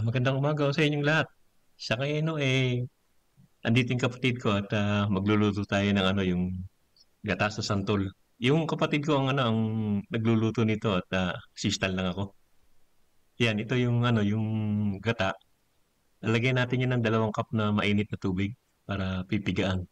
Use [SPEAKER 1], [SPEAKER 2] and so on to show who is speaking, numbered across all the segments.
[SPEAKER 1] Magandang umaga sa inyong lahat. Siya kay ano, andito yung kapatid ko at magluluto tayo ng ano, yung gata sa santol. Yung kapatid ko ang ano, ang nagluluto nito at assistant lang ako. Yan, ito yung ano, yung gata. Lalagyan natin yan ng 2 cup na mainit na tubig para pipigaan.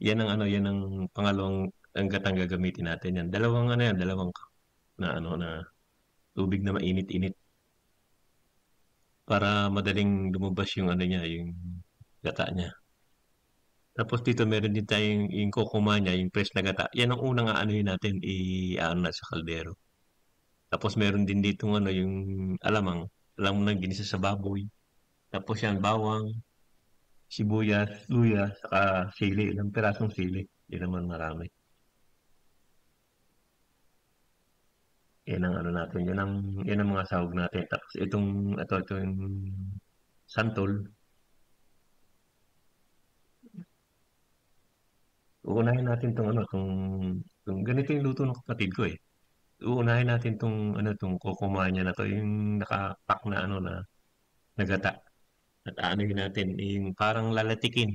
[SPEAKER 1] Yan ang ano, yan ang pangalawang ang gatang gagamitin natin yan. Dalawang ano yan, 2 cup na ano na tubig na mainit-init para madaling lumabas yung ano niya, yung gata niya. Tapos dito meron din tayong yung kokoma niya, yung fresh na gata. Yan ang unang aanuhin natin, i-ano na sa kaldero. Tapos meron din dito ano, yung alamang, alam mo na ginisa sa baboy. Tapos yan, bawang, sibuyas, luya, saka sili, ilang pirasong sili. Hindi naman marami. Yan ang ano natin, yan ang mga sahog natin. Tapos ito yung santol. Uunahin natin tong ano, tong ganito yung luto ng kapatid ko eh. Uunahin natin tong ano, tong kokoma niya na to, yung nakapak na ano na nagata. At aanuhin natin, yung parang lalatikin.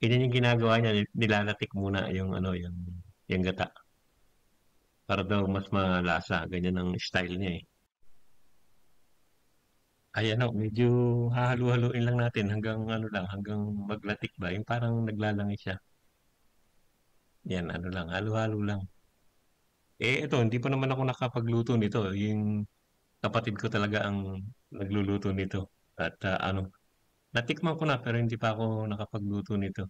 [SPEAKER 1] Ganyan yung ginagawa niya, nilalatik muna yung ano, yung gata. Para daw mas malasa, ganyan ang style niya eh. Ay ano, medyo hahalu-haluin lang natin hanggang ano lang, hanggang maglatik ba, yung parang naglalangi siya. Yan, ano lang, halo-halo lang. Ito, hindi pa naman ako nakapagluto nito. Yung kapatid ko talaga ang nagluluto nito. At ano, natikman ko na pero hindi pa ako nakapagluto nito.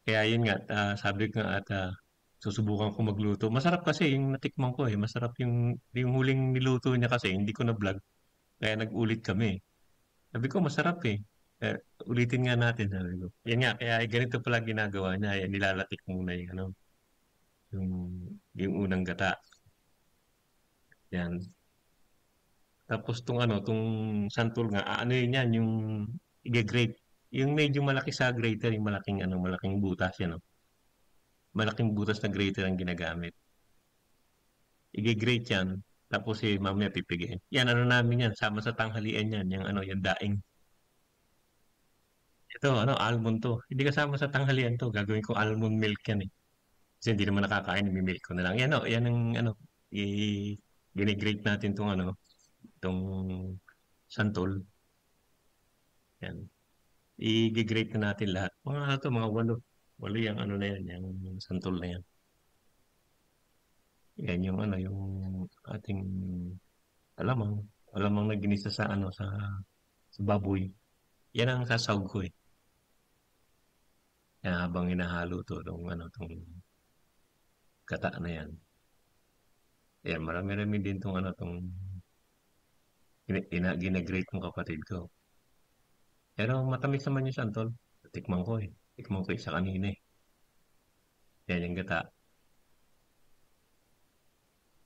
[SPEAKER 1] Kaya yun nga, sabi ko nga at susubukan ko magluto. Masarap kasi yung natikman ko eh. Masarap yung huling niluto niya kasi hindi ko na vlog. Kaya nag-ulit kami. Sabi ko masarap eh. Eh, ulitin nga natin sabi ko. Yan nga, kaya ganito pala ginagawa niya. Yan, nilalatik muna yung ano, yung, yung unang gata. Yan. Tapos tong santol nga, ano yun yan, yung i-grate. Yung medyo malaki sa grater, yung malaking ano, malaking butas yan, no? Malaking butas na grater ang ginagamit. I-grate yan. Tapos mamaya pipigin. Yan, ano namin yan, sama sa tanghalian yan, yung ano, yung daing. Ito, ano, almond to. Hindi kasama sa tanghalian to. Gagawin ko almond milk yan eh. Kasi hindi naman nakakain, milk ko na lang. Yan, yan ang, ano, ginigrate natin tong ano, tong santol. Yan. I-grate na natin lahat. Mga ano to, mga walo. Walo yung ano na yan, yung santol na yan. Yan yung ano, yung ating alamang, alamang na ginisa sa ano, sa baboy. Yan ang sasawag ko eh. Yan habang hinahalo to, tong gata na yan. Yan, marami-rami din tong ano, ginagrate ng kapatid ko. Pero matamis naman yung santol. Tikman ko eh. Tikman ko isa kanina eh. Yan yung gata.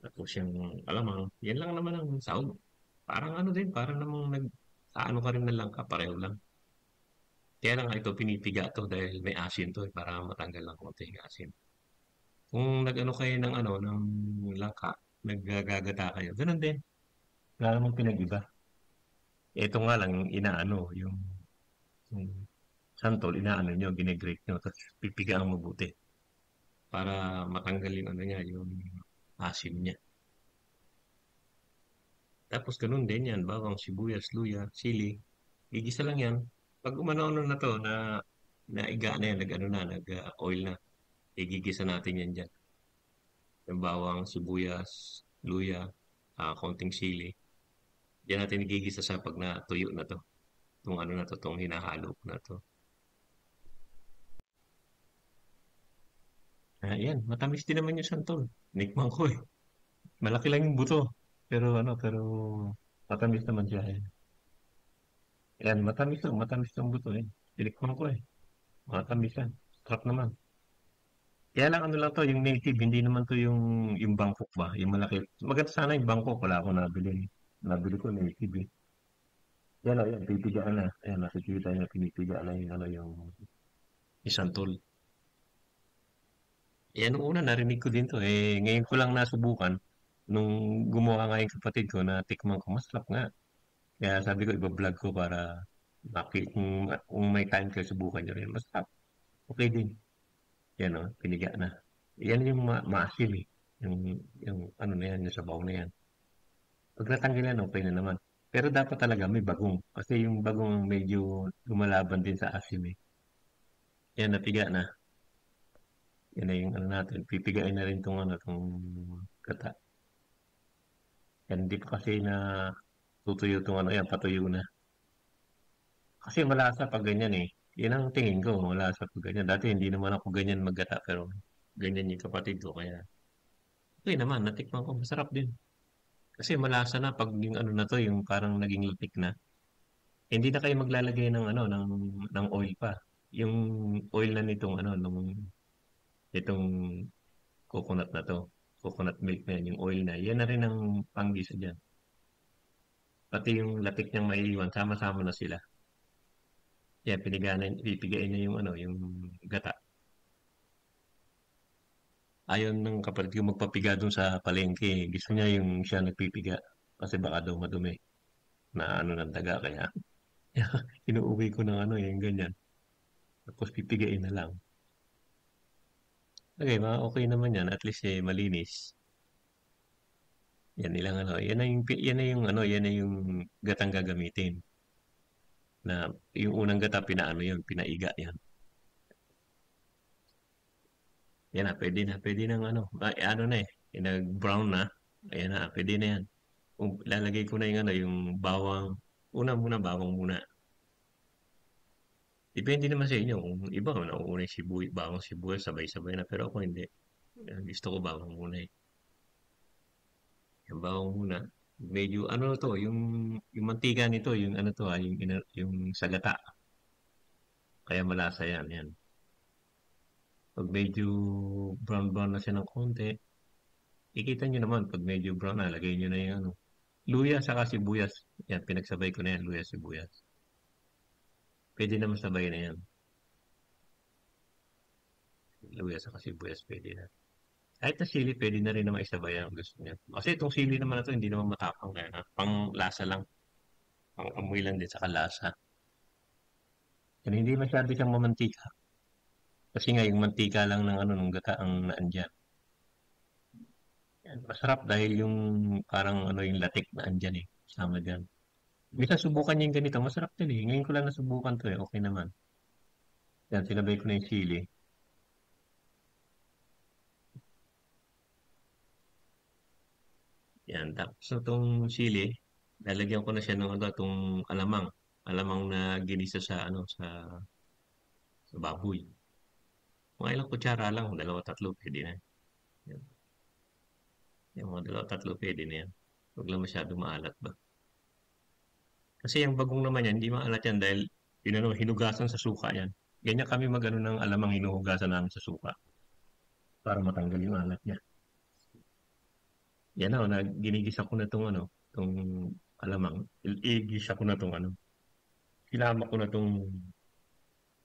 [SPEAKER 1] Tapos yung alamang, yan lang naman ang sahog. Parang ano din, parang namang sa ano ka rin ng langka, pareho lang. Kaya lang ito pinipiga to dahil may asin to eh, para matanggal ng konti yung asin. Kung nag-ano kayo ng ano, ng langka, naggagata kayo, ganun din. Wala namang pinag-iba. Ito nga lang, inaano, yung santol, inaano nyo, ginegrate nyo, tapos pipiga ang mabuti para matanggal yung ano niya, yung asin niya. Tapos ganun din yan, bawang, sibuyas, luya, sili. Gigisa lang yan. Pag umano na to, naiga na yan, nag-ano na, nag-oil na. Igigisa natin yan dyan. Yung bawang, sibuyas, luya, konting sili. Diyan natin igigisa sa pag natuyo na to. Itong ano na to, itong hinahalo na to. Yan, matamis din naman yung santol. Nikman ko eh. Malaki lang yung buto. Pero matamis naman siya eh. Yan, matamis yung buto eh. Tinikman ko eh. Matamis yan. Sarap naman. Kaya lang ano lang to, yung native, hindi naman to yung Bangkok ba? Yung malaki. Maganda sana yung Bangkok, wala ako nabili. Nabili ko native eh. Yan o, yan, pipigaan na. Ayan, nakikita niya, pinipigaan na yung, ano, yung isang tol. Yan, nung una, narinig ko din to. Ngayon ko lang nasubukan. nung gumawa nga yung kapatid ko natikman ko, masarap nga. Kaya sabi ko iba-vlog ko para kung may time kayo subukan niyo rin, masarap, okey din. Yan, oh, piniga na. Yan yung maasim, eh, yung yung ano na yan, yung sabaw na yan. 'Pag natanggalan, okey na naman. Pero dapat talaga may bagong, kasi yung bagong medyo lumalaban din sa asim, eh. Yan napiga na, yan na yung ano natin, pipigain na rin 'tong ano, 'tong gata. Yan hindi pa kasi natutuyo 'tong ano, yan patuyo na. Kasi malasa 'pag ganyan, eh. Yan ang tingin ko, malasa 'pag ganyan. Dati hindi naman ako ganyan maggata, pero ganyan yung kapatid ko kaya okey naman, natikman ko masarap din. Kasi malasa na 'pag yung ano na 'to, yung parang naging lutik na. Hindi na kayo maglalagay ng ano, ng oil pa. Yung oil na nitong ano, nitong coconut na 'to, coconut milk na yan, yung oil na, yan na rin ang panggisa diyan. Pati yung latik niyang maiiwan, sama-sama na sila. Yan, pipigain niya yung ano, yung gata. Ayaw ng kapatid ko magpapiga dun sa palengke. Gusto niya yung siya nagpipiga. Kasi baka daw madumi na ano ng daga. Kaya inuuwi ko ng ano yung ganyan. Tapos pipigain na lang. Okay, okay naman yan. At least malinis. Yan nilang ano. Yan na yung ano, yan na yung gatang gagamitin. Na yung unang gata pinaano yun, pinaiga yan. Yan na, pwede na. Pwede nang ano. Ano na eh. Nag-brown na. Ayan na, pwede na yan. Kung lalagay ko na yung ano, yung bawang. Una muna, bawang muna. Depende naman sa inyo kung iba nauuna yung bawang sibuyas sabay-sabay na pero ako hindi. Gusto ko bawang muna eh. Yung bawang muna. Medyo ano to, yung mantika nito, yung ano to yung sagata. Kaya malasa yan, yan. Pag medyo brown-brown na siya ng konti, ikita nyo naman pag medyo brown na, lagay nyo na yung ano. Luya saka sibuyas. Yan, pinagsabay ko na yan, luya sibuyas. Pwede naman sabay na yan. Luya saka sibuyas, pwede na. Kahit na sili, pwede na rin naman isabay ang gusto niya. Kasi itong sili naman na to, hindi naman matapang kaya pang lasa lang. Pang amoy lang din sa kalasa. Yan, hindi masyado siyang mamantika. Kasi nga yung mantika lang ng ano ng gata ang naandyan. Yan, masarap dahil yung parang ano yung latik na andyan eh. Sama dyan. Bisa subukan niya yung ganito, masarap din eh. Ngayon ko lang nasubukan to eh, okay naman. Yan, sinabay ko na yung sili. Yan, tapos itong sili, lalagyan ko na siya ng ano, itong alamang. Alamang na ginisa sa ano, sa baboy. Mga ilang kutsara lang, dalawa tatlo, pwede na. Yan. Yung mga dalawa tatlo, pwede na yan. Huwag lang masyado maalat ba. Kasi yung bagong naman yan, hindi maalat yan dahil hinugasan sa suka yan. Ganyan kami magano ng alamang hinuhugasan namin sa suka para matanggal yung alat niya. Yan na, ginigisa ko na tong ano, tong alamang. Igisa ko na tong ano. Sinama ko na tong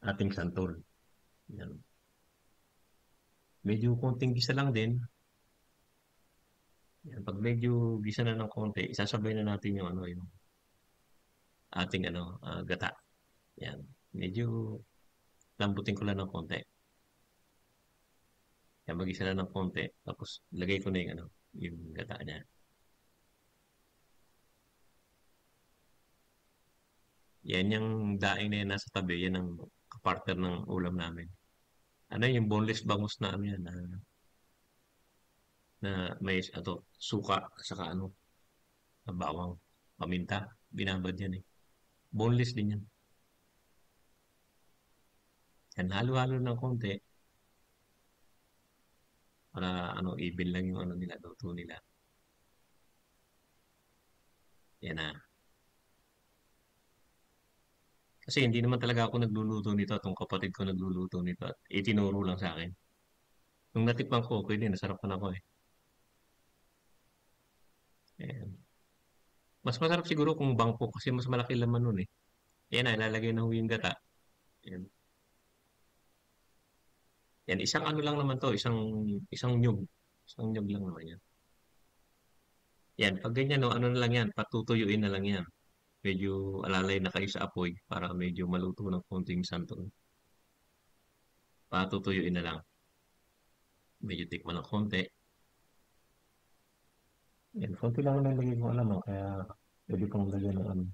[SPEAKER 1] ating santol. Yan. Medyo konting gisa lang din. Yan. Pag medyo gisa na ng konti, isasabay na natin yung ano, yung ating ano, gata. Yan. Medyo lambutin ko lang ng konti. Yan, mag-isa lang ng konti. Tapos, lagay ko na yung ano, yung gata niya. Yan yung daing na yan nasa tabi. Yan ang kapartner ng ulam namin. Ano yung boneless bangus na ano yan, na may ato, suka, saka ano, na bawang, paminta. Binabad yan eh. Boneless din yan. Yan, halo-halo ng konti para ano, even lang yung ano nila, luto nila. Yan na. Kasi hindi naman talaga ako nagluluto nito. Itong kapatid ko nagluluto nito. At itinuro lang sa akin. Nung natikman ko, okay din. Nasarapan ako eh. Ayan. Mas masarap siguro kung bangko kasi mas malaki laman nun eh. Ayan na, ilalagay na ho yung gata. Ayan. Yan, isang ano lang naman to, isang nyug. Isang nyug lang naman yan. Yan, pag ganyan, no, ano na lang yan, patutuyuin na lang yan. Medyo alalay na kayo sa apoy para medyo maluto ng konting santol. Patutuyuin na lang. Medyo tikman ng konti. Yan, konti lang ang nalagay ko alam, kaya pwede kong lagyan ng ano.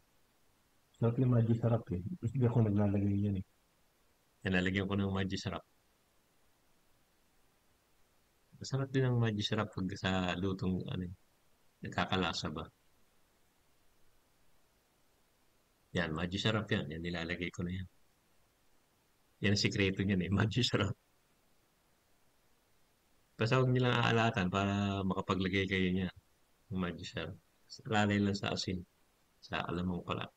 [SPEAKER 1] Sarap yung Maggi sarap eh. Hindi ako naglalagay yan eh. Yan, lalagyan ko ng Maggi sarap. Masarap din ang Maggi sarap pag sa lutong ano, nagkakalasa ba. Yan, Maggi sarap yan. Yan, nilalagay ko na yan. Yan ang sikreto niyan eh, Maggi sarap. Basta huwag nilang aalatan para makapaglagay kayo niya ng Maggi sarap. Lalay lang sa asin. Sa alamang pala.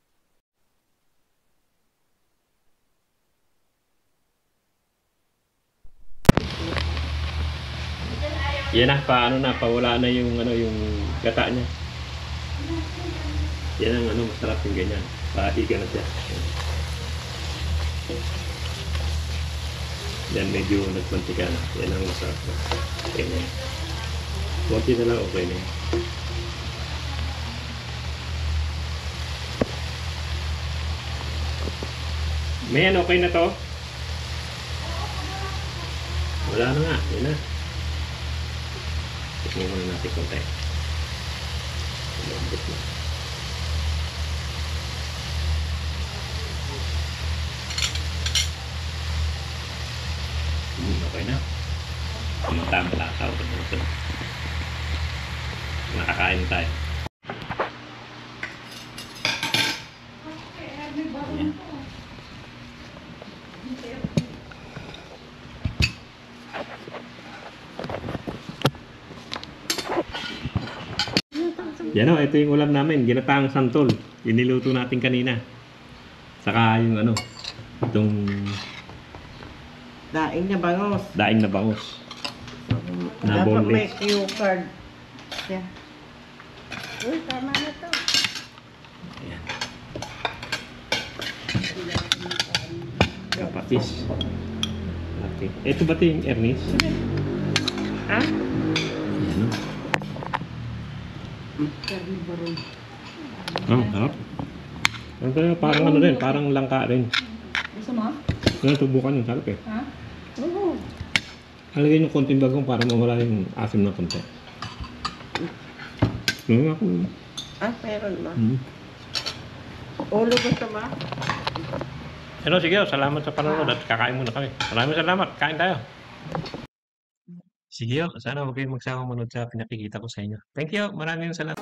[SPEAKER 1] Yan na, paano na, pawala na yung ano, yung gata niya. Yan ang ano, masarap yung ganyan. Pahiga na siya. Yan, medyo nagmantika na. Yan ang masarap na. Okay na yan. Kunti na lang, okay na yan. Mayan, okay na to? Wala na nga, yan na. Tignan mo na natin konti. Lambot na. Okay na. Tama lasa. Nakakain tayo. Ayan. Yan o, ito yung ulam namin. Ginataang santol. Iniluto natin kanina. Saka yung ano, itong
[SPEAKER 2] daing na bangos.
[SPEAKER 1] daing na bangus. Na
[SPEAKER 2] Dapat may
[SPEAKER 1] boneless.
[SPEAKER 2] cue card. Yeah. Uy, tama na to.
[SPEAKER 1] Ayan. Kapatis. Okay. Ito ba ito yung Ernest?
[SPEAKER 2] Ha?
[SPEAKER 1] Ayan o.
[SPEAKER 2] Carnivorous.
[SPEAKER 1] Sarap. Parang ano rin, parang langka rin.
[SPEAKER 2] Gusto mo?
[SPEAKER 1] Subukan yung sarap eh.
[SPEAKER 2] Ha? Oo.
[SPEAKER 1] Halagay yung konting bagong para mawala yung asim ng konti. Ako.
[SPEAKER 2] Ah, meron ba?
[SPEAKER 1] Hmm.
[SPEAKER 2] Ulo gusto mo?
[SPEAKER 1] Pero sige, salamat sa panonood at kakain muna kami. Maraming salamat. Kain tayo. Sige, sana huwag kayong magsawang manood sa pinakikita ko sa inyo. Thank you. Maraming salamat.